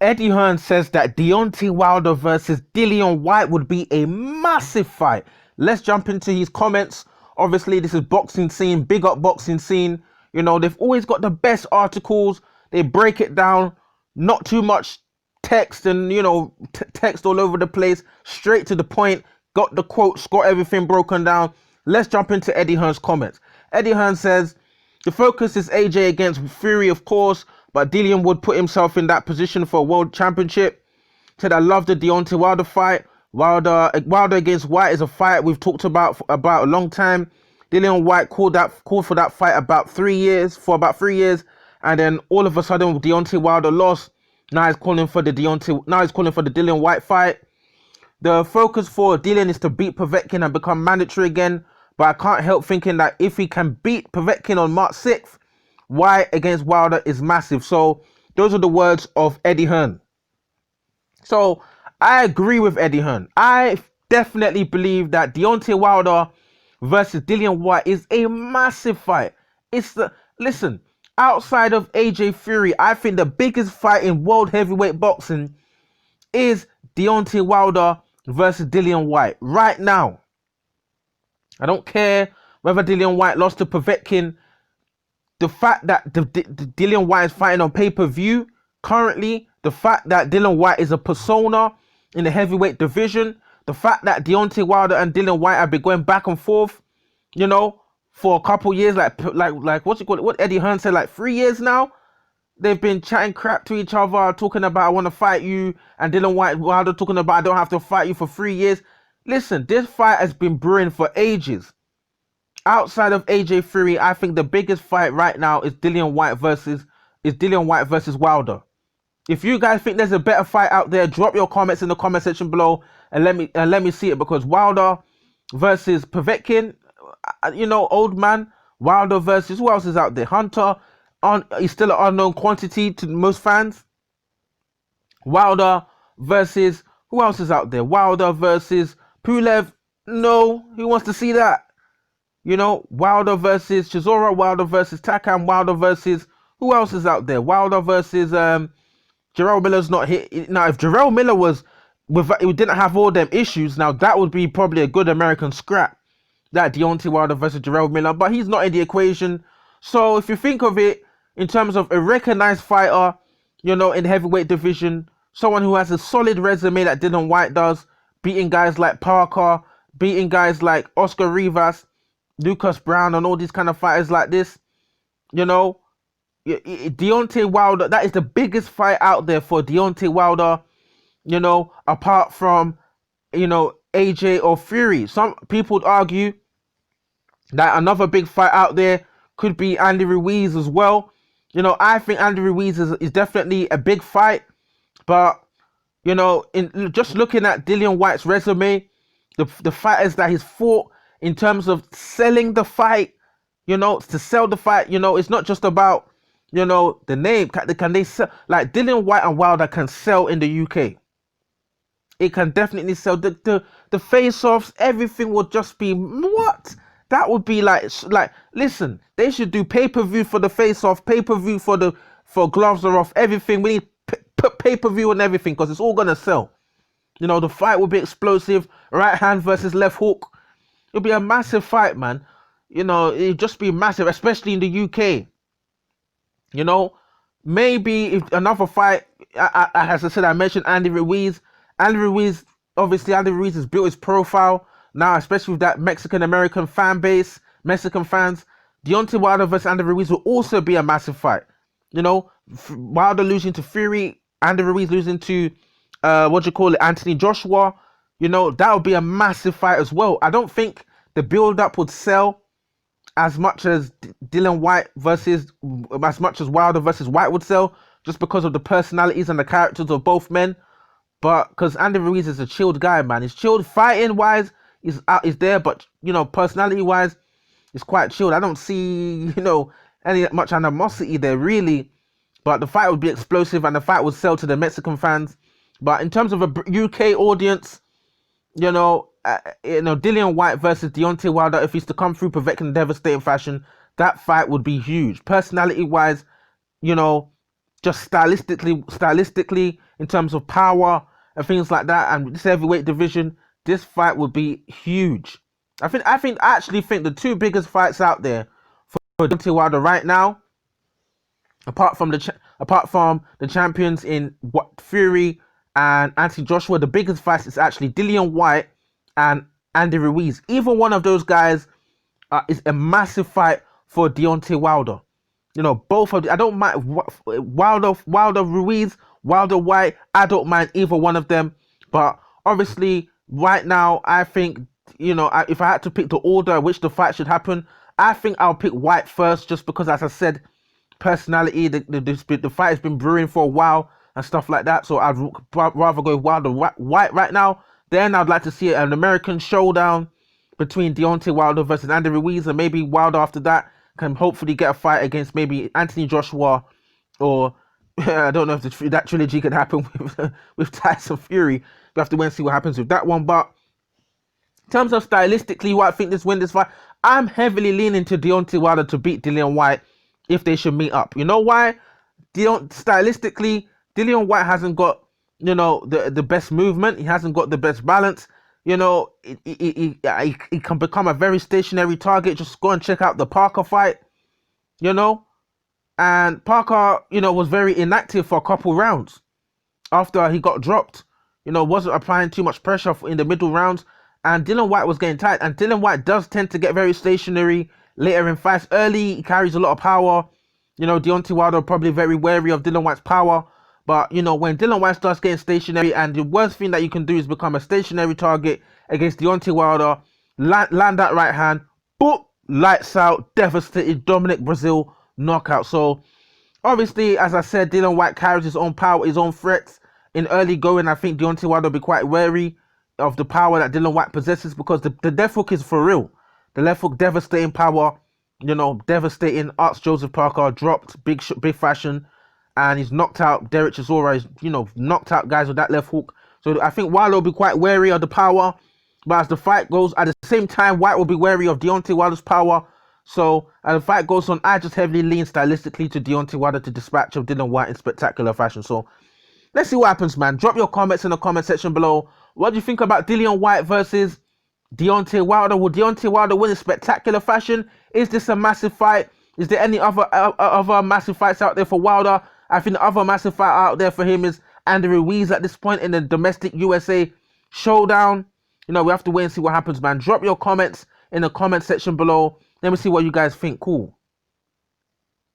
Eddie Hearn says that Deontay Wilder versus Dillian Whyte would be a massive fight. Let's jump into his comments. Obviously, this is boxing scene, big up boxing scene. You know, they've always got the best articles. They break it down, not too much text and, you know, text all over the place, straight to the point, got the quotes, got everything broken down. Let's jump into Eddie Hearn's comments. Eddie Hearn says, the focus is AJ against Fury, of course, but Dillian would put himself in that position for a world championship. Said, I love the Deontay Wilder fight. Wilder against Whyte is a fight we've talked about for about a long time. Dillian Whyte called for that fight for about 3 years, and then all of a sudden Deontay Wilder lost. Now he's calling for the Dillian Whyte fight. The focus for Dillian is to beat Povetkin and become mandatory again, but I can't help thinking that if he can beat Povetkin on March 6th, Whyte against Wilder is massive. So those are the words of Eddie Hearn. So I agree with Eddie Hearn. I definitely believe that Deontay Wilder versus Dillian Whyte is a massive fight. Listen, outside of AJ Fury, I think the biggest fight in world heavyweight boxing is Deontay Wilder versus Dillian Whyte right now. I don't care whether Dillian Whyte lost to Povetkin. The fact that Dillian Whyte is fighting on pay-per-view currently, the fact that Dillian Whyte is a persona in the heavyweight division, the fact that Deontay Wilder and Dillian Whyte have been going back and forth, you know, for a couple years, like what Eddie Hearn said, like 3 years now. They've been chatting crap to each other, talking about I want to fight you, and Dillian Wilder talking about I don't have to fight you for 3 years. Listen, this fight has been brewing for ages. Outside of AJ Fury, I think the biggest fight right now is Dillian Whyte versus Wilder. If you guys think there's a better fight out there, drop your comments in the comment section below and let me see it, because Wilder versus Povetkin, you know, old man. Wilder versus who else is out there? Hunter, he's still an unknown quantity to most fans. Wilder versus who else is out there? Wilder versus Pulev. No, who wants to see that? You know, Wilder versus Chisora, Wilder versus Takam, Wilder versus who else is out there? Wilder versus Jarrell Miller's not hit. Now, if Jarrell Miller he didn't have all them issues, now that would be probably a good American scrap. That Deontay Wilder versus Jarrell Miller, but he's not in the equation. So if you think of it in terms of a recognized fighter, you know, in the heavyweight division, someone who has a solid resume that Dillian Whyte does, beating guys like Parker, beating guys like Oscar Rivas, Lucas Brown, and all these kind of fighters like this, you know, Deontay Wilder, that is the biggest fight out there for Deontay Wilder, you know, apart from, you know, AJ or Fury. Some people would argue that another big fight out there could be Andy Ruiz as well. You know, I think Andy Ruiz is definitely a big fight, but, you know, in just looking at Dillian Whyte's resume, the fighters that he's fought in terms of selling the fight, you know, to sell the fight, you know, it's not just about, you know, the name. Can they sell? Like Dillian Whyte and Wilder can sell in the UK. It can definitely sell. The face-offs, everything would just be what? That would be like listen, they should do pay-per-view for the face-off, pay-per-view for gloves are off, everything. We need put pay-per-view on everything because it's all gonna sell. You know, the fight will be explosive. Right hand versus left hook. It'll be a massive fight, man. You know, it'll just be massive, especially in the UK. You know, maybe if another fight, as I said, I mentioned Andy Ruiz. Obviously, Andy Ruiz has built his profile now, especially with that Mexican-American fan base, Mexican fans. Deontay Wilder versus Andy Ruiz will also be a massive fight. You know, Wilder losing to Fury, Andy Ruiz losing to, Anthony Joshua. You know, that would be a massive fight as well. I don't think the build-up would sell as much as Wilder versus Whyte would sell, just because of the personalities and the characters of both men. But because Andy Ruiz is a chilled guy, man. He's chilled fighting-wise, is there, but, you know, personality-wise, it's quite chilled. I don't see, you know, any much animosity there, really. But the fight would be explosive and the fight would sell to the Mexican fans. But in terms of a UK audience, you know, Dillian Whyte versus Deontay Wilder, if he's to come through Povetkin in devastating fashion, that fight would be huge. Personality-wise, you know, just stylistically in terms of power and things like that, and this heavyweight division, this fight would be huge. I actually think the two biggest fights out there for Deontay Wilder right now, apart from the champions in Fury and Anthony Joshua, the biggest fight is actually Dillian Whyte and Andy Ruiz. Either one of those guys is a massive fight for Deontay Wilder. You know, both of the, I don't mind Wilder Ruiz, Wilder Whyte. I don't mind either one of them. But obviously, right now, I think, you know, if I had to pick the order in which the fight should happen, I think I'll pick Whyte first, just because, as I said, personality, the fight has been brewing for a while and stuff like that. So I'd rather go Wilder Whyte right now. Then I'd like to see an American showdown between Deontay Wilder versus Andy Ruiz, and maybe Wilder after that can hopefully get a fight against maybe Anthony Joshua, or I don't know if that trilogy could happen with Tyson Fury. We have to wait and see what happens with that one. But in terms of stylistically, what I think win this fight, I'm heavily leaning to Deontay Wilder to beat Dillian Whyte if they should meet up. You know why? Stylistically, Dillian Whyte hasn't got, you know, the best movement. He hasn't got the best balance. You know, he can become a very stationary target. Just go and check out the Parker fight, you know. And Parker, you know, was very inactive for a couple rounds after he got dropped. You know, wasn't applying too much pressure in the middle rounds. And Dillian Whyte was getting tired. And Dillian Whyte does tend to get very stationary later in fights. Early, he carries a lot of power. You know, Deontay Wilder probably very wary of Dillian Whyte's power. But, you know, when Dillian Whyte starts getting stationary, and the worst thing that you can do is become a stationary target against Deontay Wilder, land that right hand, boop, lights out, devastated, Dominic Brazil knockout. So, obviously, as I said, Dillian Whyte carries his own power, his own threats. In early going, I think Deontay Wilder will be quite wary of the power that Dillian Whyte possesses, because the left hook is for real. The left hook, devastating power, you know, devastating. Arts Joseph Parker dropped big fashion, and he's knocked out Derek Chisora. He's, you know, knocked out guys with that left hook. So I think Wilder will be quite wary of the power. But as the fight goes, at the same time, Whyte will be wary of Deontay Wilder's power. So as the fight goes on, I just heavily lean stylistically to Deontay Wilder to dispatch of Dillian Whyte in spectacular fashion. So let's see what happens, man. Drop your comments in the comment section below. What do you think about Dillian Whyte versus Deontay Wilder? Will Deontay Wilder win in spectacular fashion? Is this a massive fight? Is there any other massive fights out there for Wilder? I think the other massive fight out there for him is Andy Ruiz at this point in the domestic USA showdown. You know, we have to wait and see what happens, man. Drop your comments in the comment section below. Let me see what you guys think. Cool.